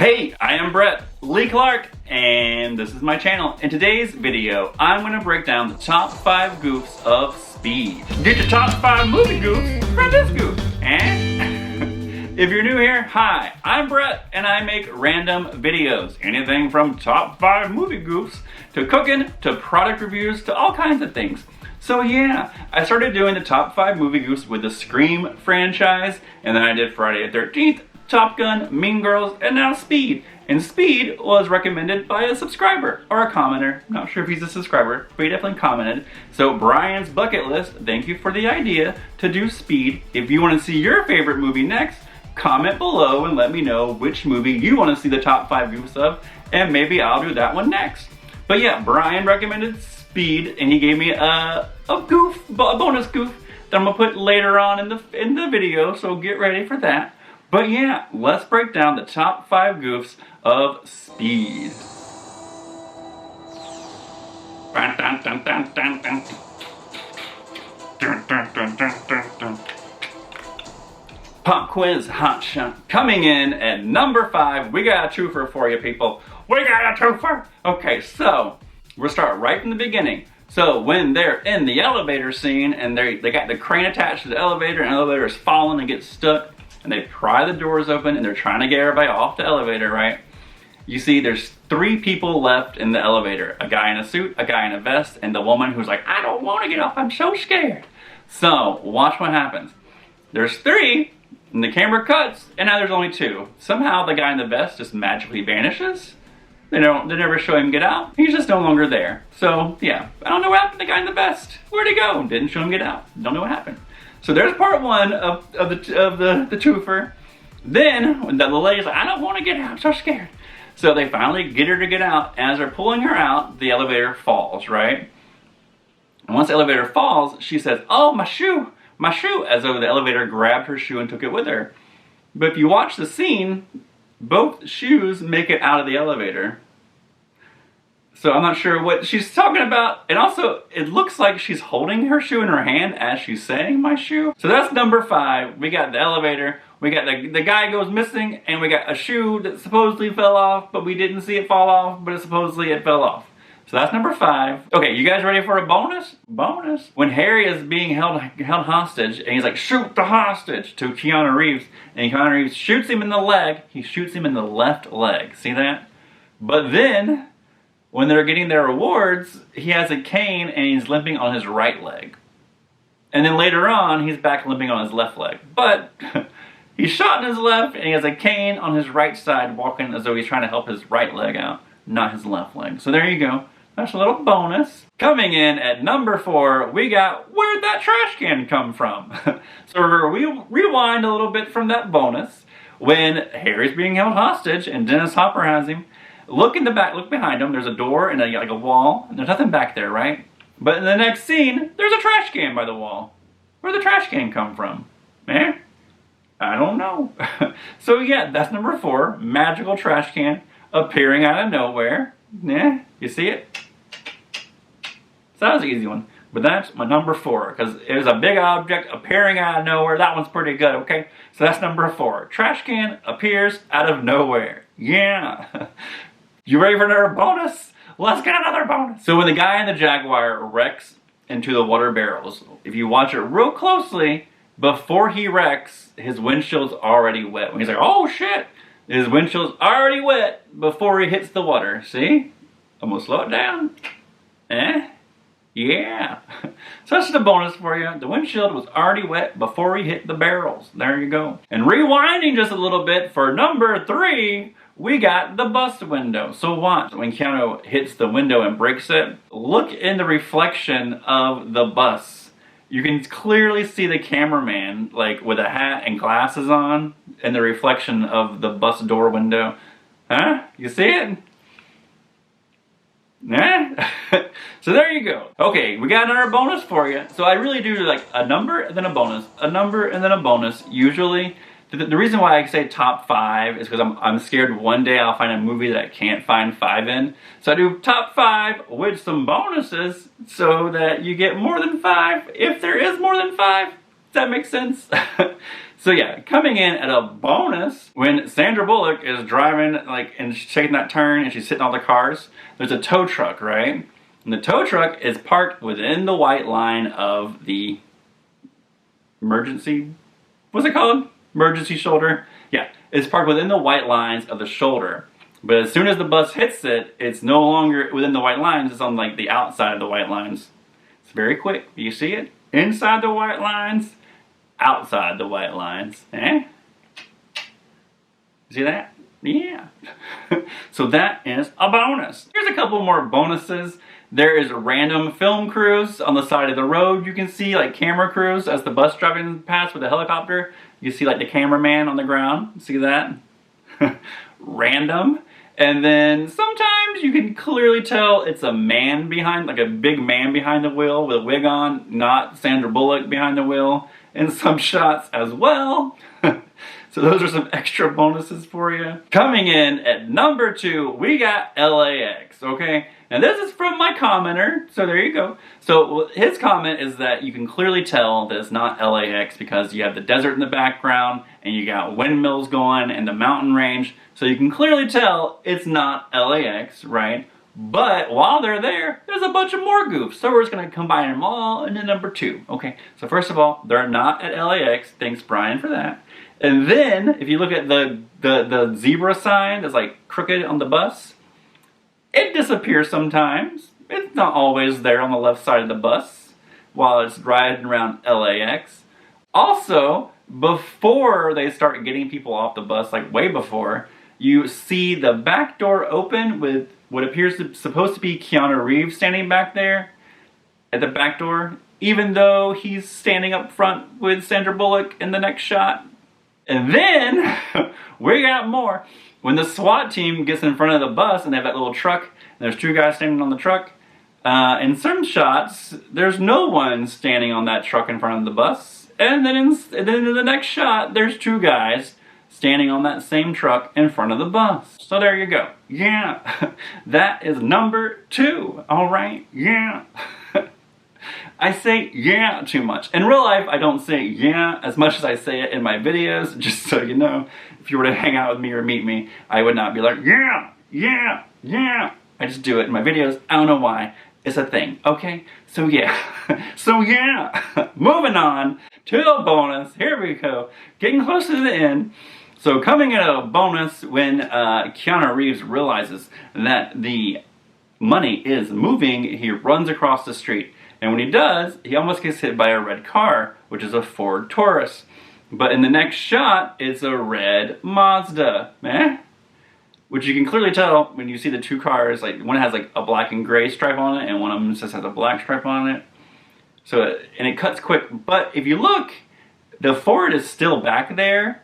Hey, I am Brett Lee Clark, and this is my channel. In today's video, I'm going to break down the top 5 goofs of Speed. Get your top 5 movie goofs from this goof. And if you're new here, hi, I'm Brett, and I make random videos. Anything from top 5 movie goofs to cooking to product reviews to all kinds of things. So yeah, I started doing the top 5 movie goofs with the Scream franchise, and then I did Friday the 13th, Top Gun, Mean Girls, and now Speed. And Speed was recommended by a subscriber or a commenter. I'm not sure if he's a subscriber, but he definitely commented. So Brian's bucket list, thank you for the idea to do Speed. If you want to see your favorite movie next, comment below and let me know which movie you want to see the top 5 goofs of, and maybe I'll do that one next. But yeah, Brian recommended Speed, and he gave me a bonus goof that I'm gonna put later on in the video. So get ready for that. But yeah, let's break down the top 5 goofs of Speed. Pop quiz hot shot. Coming in at number 5, we got a twofer for you people. We got a twofer! Okay, so we'll start right from the beginning. So when they're in the elevator scene and they got the crane attached to the elevator and the elevator is falling and gets stuck, and they pry the doors open and they're trying to get everybody off the elevator, right? You see there's 3 people left in the elevator. A guy in a suit, a guy in a vest, and the woman who's like, I don't want to get off, I'm so scared. So watch what happens. There's 3, and the camera cuts, and now there's only 2. Somehow the guy in the vest just magically vanishes. They never show him get out. He's just no longer there. So yeah, I don't know what happened to the guy in the vest. Where'd he go? Didn't show him get out. Don't know what happened. So there's part 1 of the twofer. Then when the lady's like, I don't want to get out, I'm so scared. So they finally get her to get out. As they're pulling her out, the elevator falls, right? And once the elevator falls, she says, oh, my shoe, as though the elevator grabbed her shoe and took it with her. But if you watch the scene, both shoes make it out of the elevator. So I'm not sure what she's talking about. And also, it looks like she's holding her shoe in her hand as she's saying my shoe. So that's number 5. We got the elevator. We got the guy goes missing. And we got a shoe that supposedly fell off. But we didn't see it fall off. But supposedly it fell off. So that's number 5. Okay, you guys ready for a bonus? Bonus. When Harry is being held hostage. And he's like, shoot the hostage to Keanu Reeves. And Keanu Reeves shoots him in the leg. He shoots him in the left leg. See that? But then, when they're getting their awards, he has a cane and he's limping on his right leg. And then later on, he's back limping on his left leg. But he's shot in his left and he has a cane on his right side, walking as though he's trying to help his right leg out, not his left leg. So there you go. That's a little bonus. Coming in at number 4, we got, where'd that trash can come from? So we rewind a little bit from that bonus. When Harry's being held hostage and Dennis Hopper has him, look in the back, look behind him, there's a door and like a wall, and there's nothing back there, right? But in the next scene, there's a trash can by the wall. Where'd the trash can come from? Eh? I don't know. So yeah, that's number 4, magical trash can appearing out of nowhere. Yeah, you see it? So that was an easy one. But that's my number 4, because it was a big object appearing out of nowhere. That one's pretty good, okay? So that's number 4. Trash can appears out of nowhere. Yeah. You ready for another bonus? Let's get another bonus. So when the guy in the Jaguar wrecks into the water barrels, if you watch it real closely, before he wrecks, his windshield's already wet. When he's like, oh shit, his windshield's already wet before he hits the water. See? I'm gonna slow it down. Eh? Yeah. So that's the bonus for you. The windshield was already wet before he hit the barrels. There you go. And rewinding just a little bit for number 3, we got the bus window. So watch, when Keanu hits the window and breaks it, look in the reflection of the bus. You can clearly see the cameraman, like with a hat and glasses on, in the reflection of the bus door window. Huh? You see it? Nah? So there you go. Okay, we got another bonus for you. So I really do like a number and then a bonus, a number and then a bonus, usually. The reason why I say top 5 is because I'm scared one day I'll find a movie that I can't find 5 in. So I do top 5 with some bonuses so that you get more than 5 if there is more than 5. Does that make sense? So yeah, coming in at a bonus, when Sandra Bullock is driving, like, and she's taking that turn and she's hitting all the cars, there's a tow truck, right? And the tow truck is parked within the white line of the emergency, what's it called? Emergency shoulder? Yeah, it's parked within the white lines of the shoulder. But as soon as the bus hits it, it's no longer within the white lines, it's on like the outside of the white lines. It's very quick. You see it? Inside the white lines, outside the white lines. Eh? See that? Yeah. So that is a bonus. Here's a couple more bonuses. There is random film crews on the side of the road. You can see like camera crews as the bus driving past with a helicopter. You see like the cameraman on the ground. See that? Random. And then sometimes you can clearly tell it's a man behind, like a big man behind the wheel with a wig on, not Sandra Bullock behind the wheel in some shots as well. So those are some extra bonuses for you. Coming in at number 2, we got LAX, okay? And this is from my commenter, so there you go. So his comment is that you can clearly tell that it's not LAX because you have the desert in the background and you got windmills going and the mountain range. So you can clearly tell it's not LAX, right? But while they're there, there's a bunch of more goofs. So we're just gonna combine them all into number 2, okay? So first of all, they're not at LAX. Thanks, Brian, for that. And then, if you look at the zebra sign that's like crooked on the bus, it disappears sometimes. It's not always there on the left side of the bus while it's riding around LAX. Also, before they start getting people off the bus, like way before, you see the back door open with what appears to supposed to be Keanu Reeves standing back there at the back door, even though he's standing up front with Sandra Bullock in the next shot. And then, we got more. When the SWAT team gets in front of the bus and they have that little truck, and there's 2 guys standing on the truck, in some shots, there's no one standing on that truck in front of the bus. And then in the next shot, there's 2 guys standing on that same truck in front of the bus. So there you go. Yeah, that is number 2. All right, yeah. I say yeah too much. In real life, I don't say yeah as much as I say it in my videos, just so you know. If you were to hang out with me or meet me, I would not be like, yeah, yeah, yeah. I just do it in my videos. I don't know why. It's a thing, okay? So yeah. So yeah. Moving on to the bonus. Here we go. Getting close to the end. So coming in a bonus when Keanu Reeves realizes that the money is moving, he runs across the street. And when he does, he almost gets hit by a red car, which is a Ford Taurus. But in the next shot, it's a red Mazda, which you can clearly tell when you see the 2 cars. Like one has like a black and gray stripe on it, and one of them just has a black stripe on it. So, and it cuts quick. But if you look, the Ford is still back there.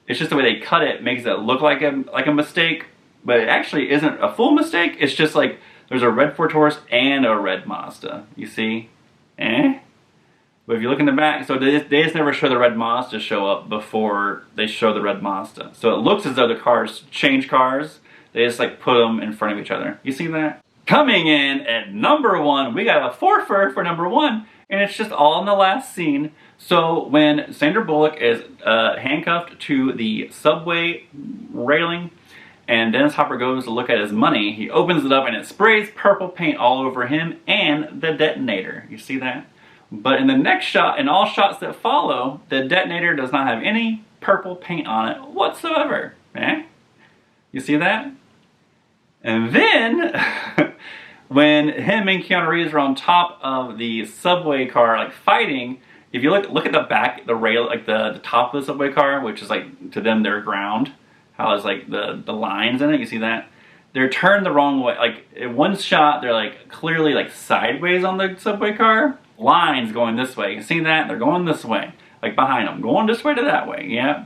It's just the way they cut it makes it look like a mistake, but it actually isn't a full mistake. It's just like there's a red Ford Taurus and a red Mazda. You see? But if you look in the back, so they just never show the red Mazda show up before they show the red Mazda. So it looks as though the cars change cars. They just like put them in front of each other. You see that? Coming in at number 1, we got a forfeit for number 1, and it's just all in the last scene. So when Sandra Bullock is handcuffed to the subway railing, and Dennis Hopper goes to look at his money, he opens it up and it sprays purple paint all over him and the detonator. You see that? But in the next shot, and all shots that follow, the detonator does not have any purple paint on it whatsoever. You see that? And then, when him and Keanu Reeves are on top of the subway car, like fighting, if you look at the back, the rail, like the top of the subway car, which is like, to them, their ground, how it's like the lines in it, you see that? They're turned the wrong way. Like, in one shot, they're like clearly like sideways on the subway car. Lines going this way. You see that? They're going this way. Like behind them. Going this way to that way. Yeah.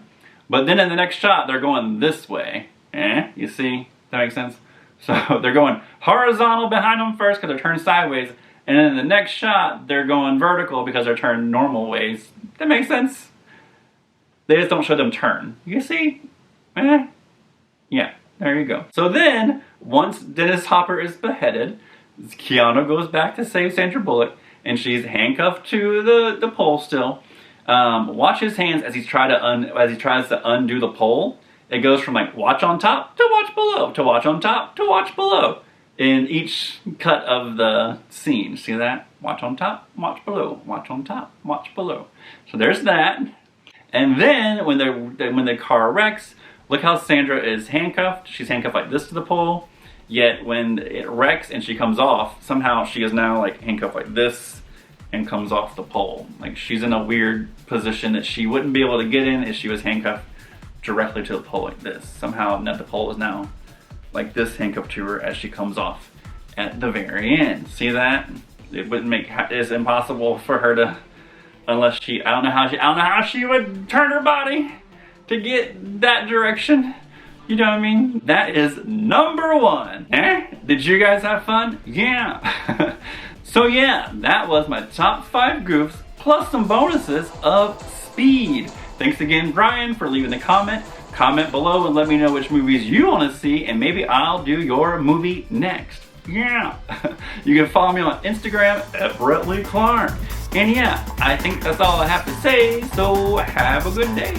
But then in the next shot, they're going this way. You see? That makes sense? So they're going horizontal behind them first because they're turned sideways. And then in the next shot, they're going vertical because they're turned normal ways. That makes sense? They just don't show them turn. You see? Yeah, there you go. So then, once Dennis Hopper is beheaded, Keanu goes back to save Sandra Bullock, and she's handcuffed to the pole still. Watch his hands as he tries to undo the pole. It goes from like watch on top to watch below to watch on top to watch below in each cut of the scene. See that? Watch on top, watch below, watch on top, watch below. So there's that. And then when the car wrecks, look how Sandra is handcuffed. She's handcuffed like this to the pole. Yet when it wrecks and she comes off, somehow she is now like handcuffed like this and comes off the pole. Like she's in a weird position that she wouldn't be able to get in if she was handcuffed directly to the pole like this. Somehow the pole is now like this, handcuffed to her as she comes off at the very end. See that? It wouldn't make it's impossible for her to, unless she I don't know how she would turn her body to get that direction. You know what I mean? That is number 1. Did you guys have fun? Yeah. So yeah, that was my top 5 goofs plus some bonuses of Speed. Thanks again, Brian, for leaving the comment. Comment below and let me know which movies you want to see, and maybe I'll do your movie next. Yeah. You can follow me on Instagram at Brettley Clark. And yeah, I think that's all I have to say, so have a good day.